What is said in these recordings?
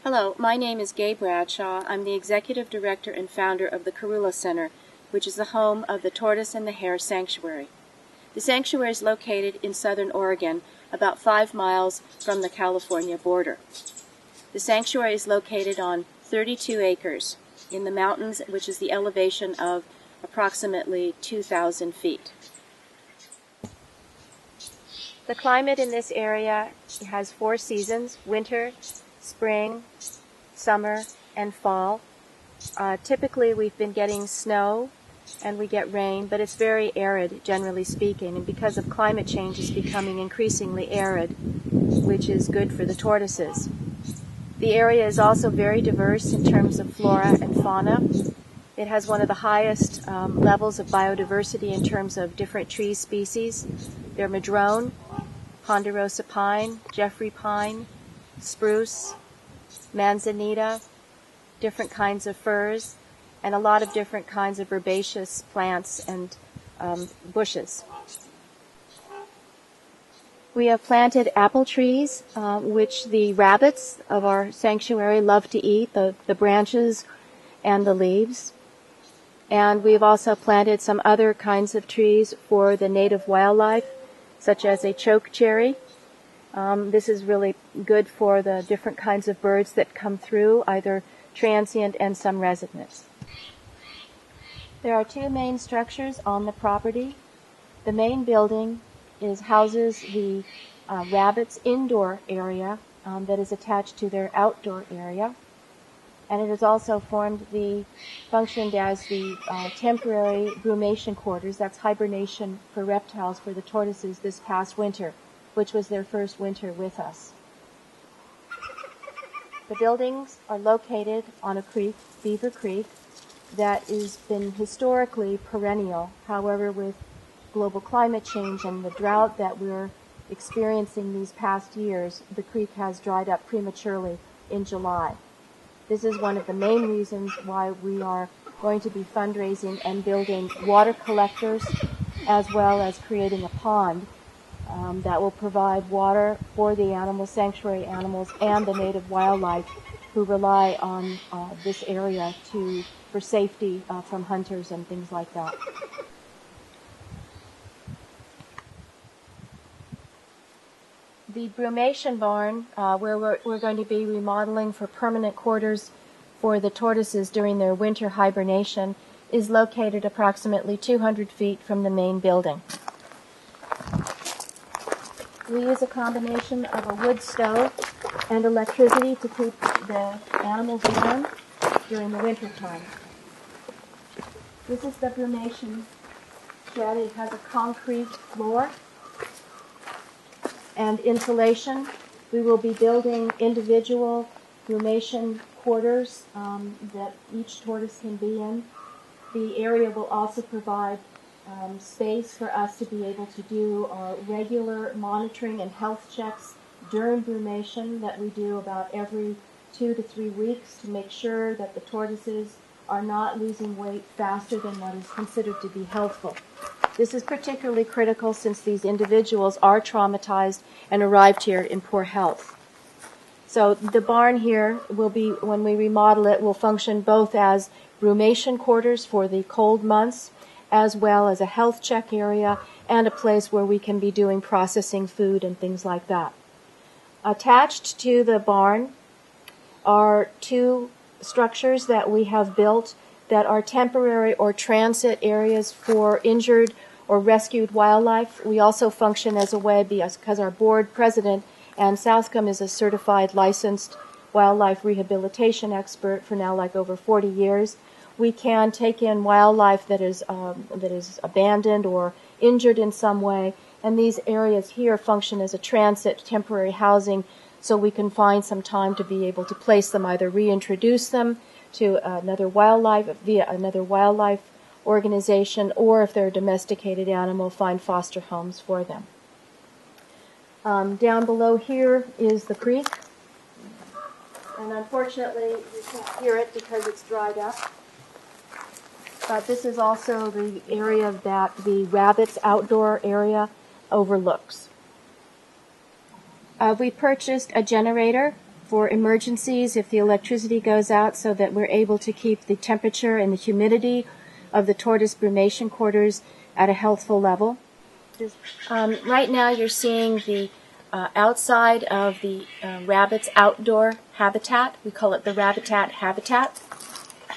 Hello, my name is Gay Bradshaw. I'm the Executive Director and founder of the Karula Center, which is the home of the Tortoise and the Hare Sanctuary. The sanctuary is located in southern Oregon, about 5 miles from the California border. The sanctuary is located on 32 acres in the mountains, which is the elevation of approximately 2,000 feet. The climate in this area has 4 seasons: winter, spring, summer, and fall. Typically we've been getting snow and we get rain, but it's very arid, generally speaking, and because of climate change it's becoming increasingly arid, which is good for the tortoises. The area is also very diverse in terms of flora and fauna. It has one of the highest levels of biodiversity in terms of different tree species. They're madrone, ponderosa pine, Jeffrey pine, spruce, manzanita, different kinds of firs, and a lot of different kinds of herbaceous plants and bushes. We have planted apple trees, which the rabbits of our sanctuary love to eat, the branches and the leaves. And we've also planted some other kinds of trees for the native wildlife, such as a choke cherry. This is really good for the different kinds of birds that come through, either transient and some resident. There are 2 main structures on the property. The main building houses the rabbits' indoor area that is attached to their outdoor area, and it has also functioned as the temporary brumation quarters. That's hibernation for reptiles for the tortoises this past winter, which was their first winter with us. The buildings are located on a creek, Beaver Creek, that has been historically perennial. However, with global climate change and the drought that we're experiencing these past years, the creek has dried up prematurely in July. This is one of the main reasons why we are going to be fundraising and building water collectors, as well as creating a pond that will provide water for the sanctuary animals and the native wildlife who rely on this area for safety from hunters and things like that. The brumation barn, where we're going to be remodeling for permanent quarters for the tortoises during their winter hibernation, is located approximately 200 feet from the main building. We use a combination of a wood stove and electricity to keep the animals warm during the winter time. This is the brumation shed. It has a concrete floor and insulation. We will be building individual brumation quarters that each tortoise can be in. The area will also provide space for us to be able to do our regular monitoring and health checks during brumation that we do about every 2 to 3 weeks to make sure that the tortoises are not losing weight faster than what is considered to be healthful. This is particularly critical since these individuals are traumatized and arrived here in poor health. So the barn here will be, when we remodel it, will function both as brumation quarters for the cold months, as well as a health check area and a place where we can be doing processing food and things like that. Attached to the barn are 2 structures that we have built that are temporary or transit areas for injured or rescued wildlife. We also function as a way, because our board president, Ann Southcombe, is a certified licensed wildlife rehabilitation expert for now over 40 years. We can take in wildlife that is abandoned or injured in some way, and these areas here function as a transit temporary housing, so we can find some time to be able to place them, either reintroduce them to another wildlife via another wildlife organization, or if they're a domesticated animal, find foster homes for them. Down below here is the creek, and unfortunately you can't hear it because it's dried up. But this is also the area that the rabbits' outdoor area overlooks. We purchased a generator for emergencies if the electricity goes out, so that we're able to keep the temperature and the humidity of the tortoise brumation quarters at a healthful level. Right now you're seeing the outside of the rabbit's outdoor habitat. We call it the rabbitat habitat.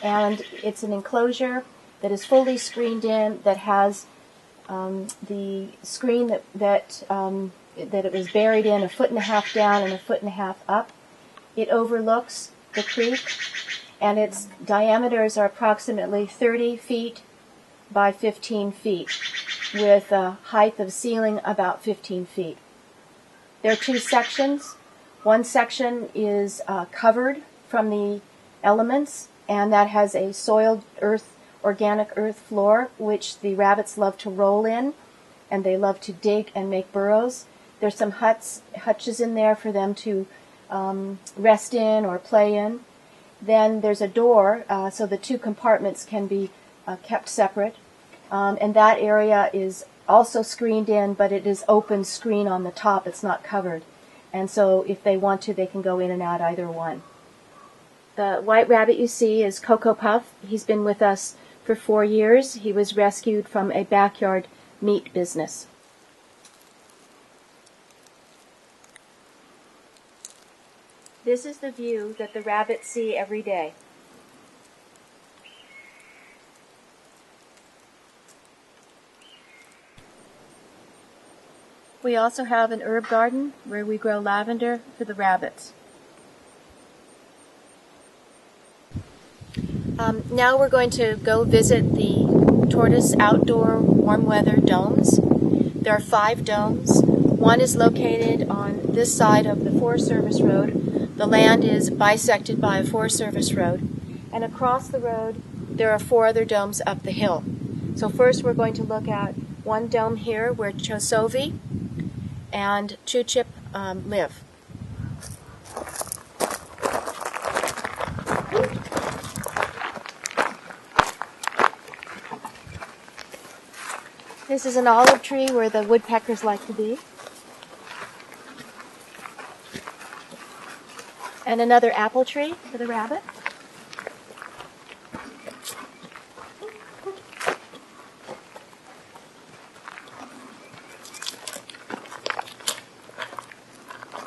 And it's an enclosure that is fully screened in, that has the screen that it was buried in 1.5 feet down and 1.5 feet up. It overlooks the creek, and its diameters are approximately 30 feet by 15 feet, with a height of ceiling about 15 feet. There are two sections. One section is covered from the elements, and that has a soiled earth, organic earth floor, which the rabbits love to roll in, and they love to dig and make burrows. There's some hutches in there for them to rest in or play in. Then there's a door, so the two compartments can be kept separate. And that area is also screened in, but it is open screen on the top. It's not covered. And so if they want to, they can go in and out either one. The white rabbit you see is Cocoa Puff. He's been with us for 4 years. He was rescued from a backyard meat business. This is the view that the rabbits see every day. We also have an herb garden where we grow lavender for the rabbits. Now we're going to go visit the Tortoise outdoor warm weather domes. There are 5 domes. One is located on this side of the Forest Service Road. The land is bisected by a Forest Service Road. And across the road there are 4 other domes up the hill. So first we're going to look at one dome here where Chosovi and Chewchip live. This is an olive tree where the woodpeckers like to be. And another apple tree for the rabbit.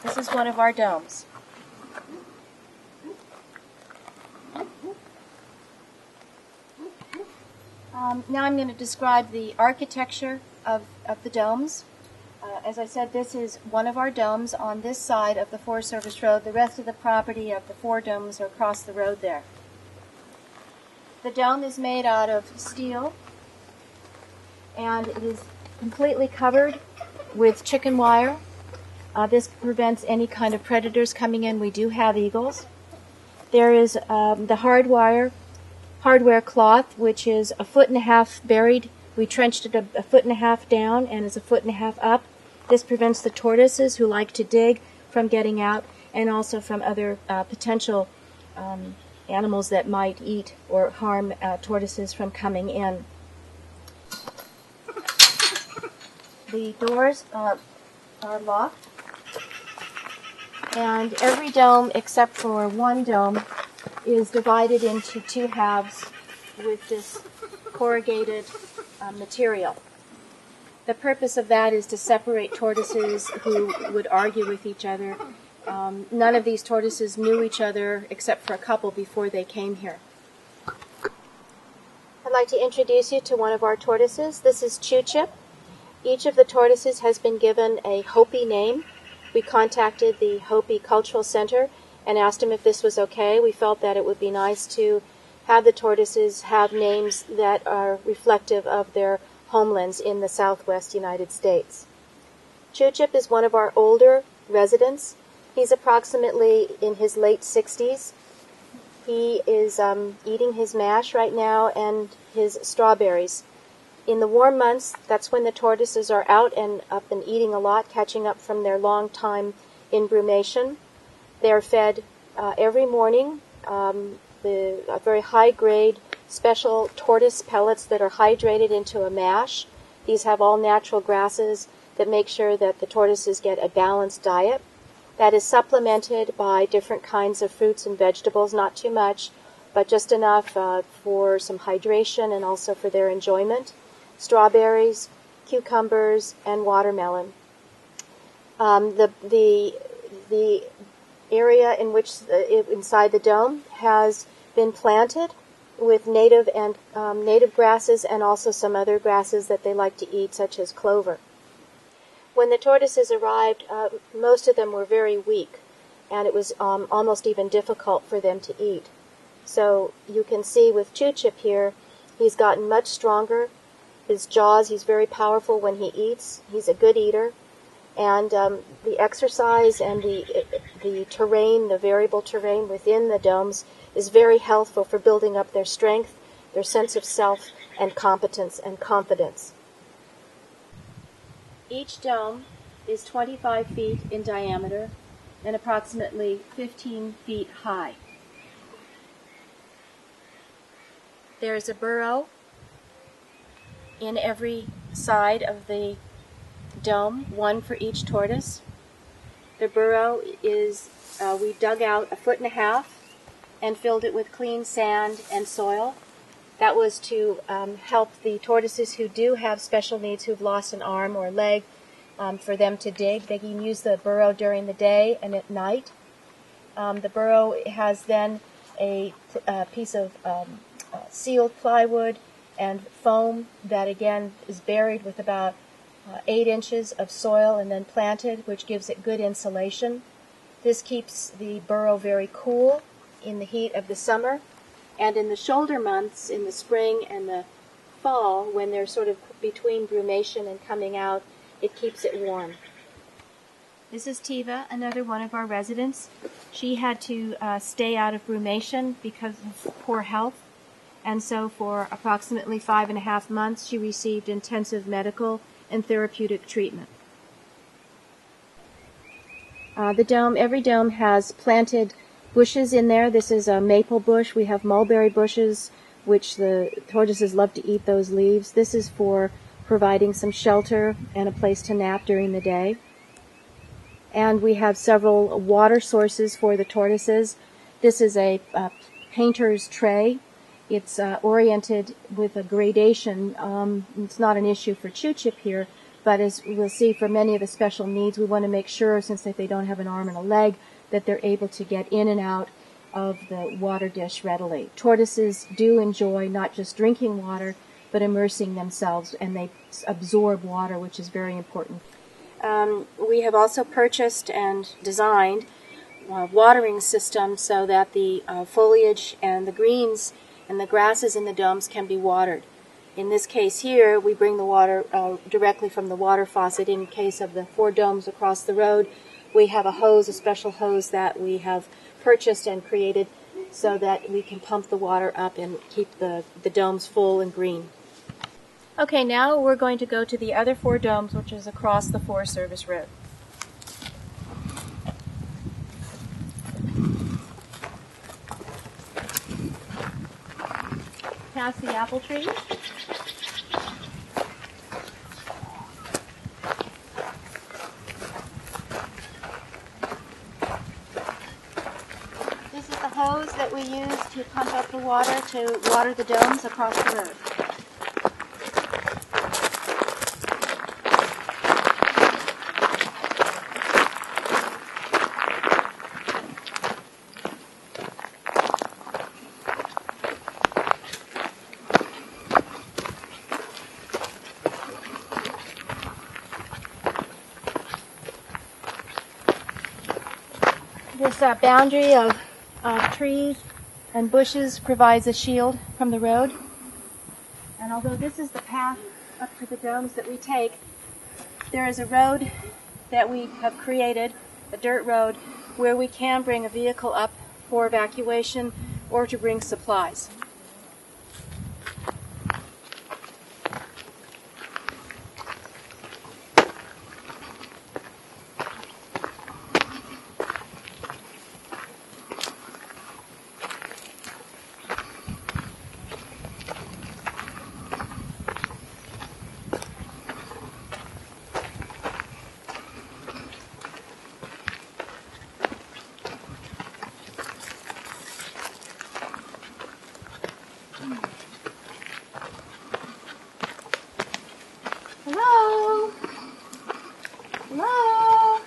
This is one of our domes. Now I'm going to describe the architecture of the domes. As I said, this is one of our domes on this side of the Forest Service Road. The rest of the property of the 4 domes are across the road there. The dome is made out of steel, and it is completely covered with chicken wire. This prevents any kind of predators coming in. We do have eagles. There is the hardware cloth, which is 1.5 feet buried. We trenched it 1.5 feet down and is 1.5 feet up. This prevents the tortoises who like to dig from getting out, and also from other potential animals that might eat or harm tortoises from coming in. The doors are locked, and every dome except for one dome is divided into 2 halves with this corrugated material. The purpose of that is to separate tortoises who would argue with each other. None of these tortoises knew each other except for a couple before they came here. I'd like to introduce you to one of our tortoises. This is Chewchip. Each of the tortoises has been given a Hopi name. We contacted the Hopi Cultural Center and asked them if this was okay. We felt that it would be nice to have the tortoises have names that are reflective of their homelands in the Southwest United States. Chewchip is one of our older residents. He's approximately in his late 60s. He is eating his mash right now and his strawberries. In the warm months, that's when the tortoises are out and up and eating a lot, catching up from their long time in brumation. They're fed every morning a very high-grade special tortoise pellets that are hydrated into a mash. These have all natural grasses that make sure that the tortoises get a balanced diet. that is supplemented by different kinds of fruits and vegetables, not too much, but just enough for some hydration and also for their enjoyment. Strawberries, cucumbers, and watermelon. The area in which inside the dome has been planted with native grasses and also some other grasses that they like to eat, such as clover. When the tortoises arrived, most of them were very weak, and it was almost even difficult for them to eat. So you can see with Chewchip here, he's gotten much stronger. His jaws, he's very powerful when he eats. He's a good eater. And the exercise and the terrain, the variable terrain within the domes is very helpful for building up their strength, their sense of self, and competence and confidence. Each dome is 25 feet in diameter and approximately 15 feet high. There is a burrow in every side of the dome, one for each tortoise. The burrow is, we dug out 1.5 feet and filled it with clean sand and soil. That was to help the tortoises who do have special needs, who've lost an arm or a leg, for them to dig. They can use the burrow during the day and at night. The burrow has then a piece of sealed plywood and foam that again is buried with about 8 inches of soil and then planted, which gives it good insulation. This keeps the burrow very cool in the heat of the summer, and in the shoulder months, in the spring and the fall, when they're sort of between brumation and coming out, it keeps it warm. This is Tiva, another one of our residents. She had to stay out of brumation because of poor health, and so for approximately 5.5 months she received intensive medical and therapeutic treatment. Every dome has planted bushes in there. This is a maple bush. We have mulberry bushes, which the tortoises love to eat those leaves. This is for providing some shelter and a place to nap during the day. And we have several water sources for the tortoises. This is a painter's tray. It's oriented with a gradation. It's not an issue for Chewchip here, but as we'll see for many of the special needs, we want to make sure, since they don't have an arm and a leg, that they're able to get in and out of the water dish readily. Tortoises do enjoy not just drinking water, but immersing themselves, and they absorb water, which is very important. We have also purchased and designed a watering system so that the foliage and the greens and the grasses in the domes can be watered. In this case here, we bring the water directly from the water faucet. In case of the 4 domes across the road, we have a hose, a special hose that we have purchased and created so that we can pump the water up and keep the domes full and green. Okay, now we're going to go to the other 4 domes, which is across the Forest Service Road. Past the apple tree. This is the hose that we use to pump up the water to water the domes across the road. This boundary of trees and bushes provides a shield from the road. And although this is the path up to the domes that we take, there is a road that we have created, a dirt road, where we can bring a vehicle up for evacuation or to bring supplies. Hello?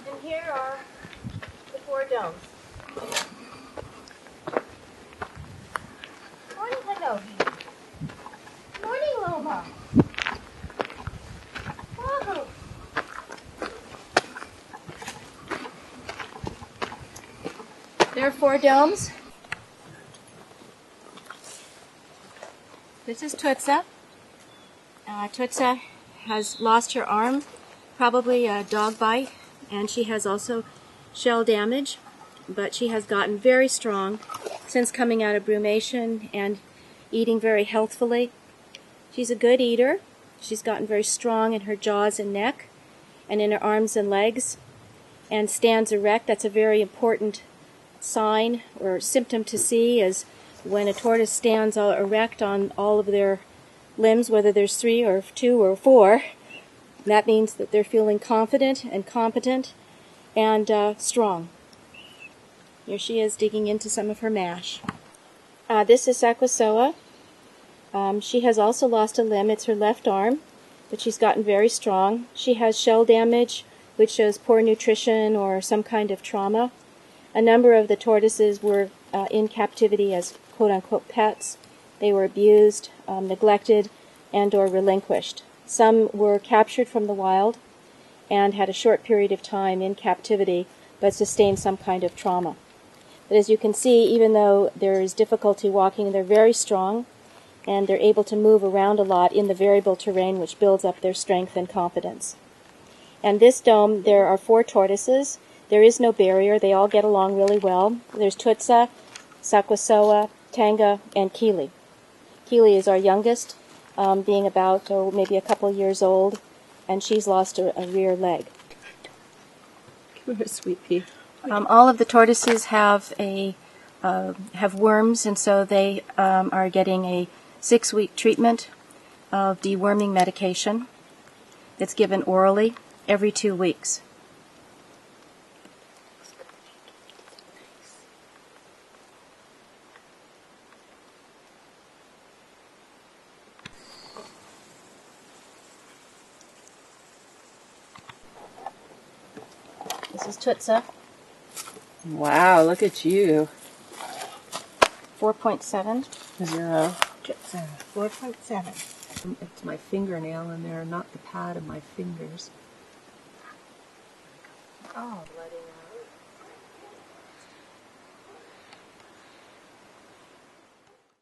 And here are the 4 domes. Morning, hello. Morning, Loma. Whoa. There are 4 domes. This is Tortoise. Tortoise has lost her arm, probably a dog bite, and she has also shell damage, but she has gotten very strong since coming out of brumation and eating very healthfully. She's a good eater. She's gotten very strong in her jaws and neck and in her arms and legs and stands erect. That's a very important sign or symptom to see, is when a tortoise stands erect on all of their limbs, whether there's 3 or 2 or 4. That means that they're feeling confident and competent and strong. Here she is digging into some of her mash. This is Saquasoa. She has also lost a limb. It's her left arm, but she's gotten very strong. She has shell damage, which shows poor nutrition or some kind of trauma. A number of the tortoises were in captivity as quote-unquote pets. They were abused, neglected, and or relinquished. Some were captured from the wild and had a short period of time in captivity, but sustained some kind of trauma. But as you can see, even though there is difficulty walking, they're very strong, and they're able to move around a lot in the variable terrain, which builds up their strength and confidence. And this dome, there are 4 tortoises. There is no barrier. They all get along really well. There's Tortoise, Saquasoa, Tanga, and Keely. Keely is our youngest, being about maybe a couple years old, and she's lost a rear leg. Come here, sweet pea. All of the tortoises have worms, and so they are getting a 6-week treatment of deworming medication. It's given orally every 2 weeks. This is Tortoise. Wow, look at you. 4.7. Yeah. 4.7. It's my fingernail in there, not the pad of my fingers. Oh, bloody hell.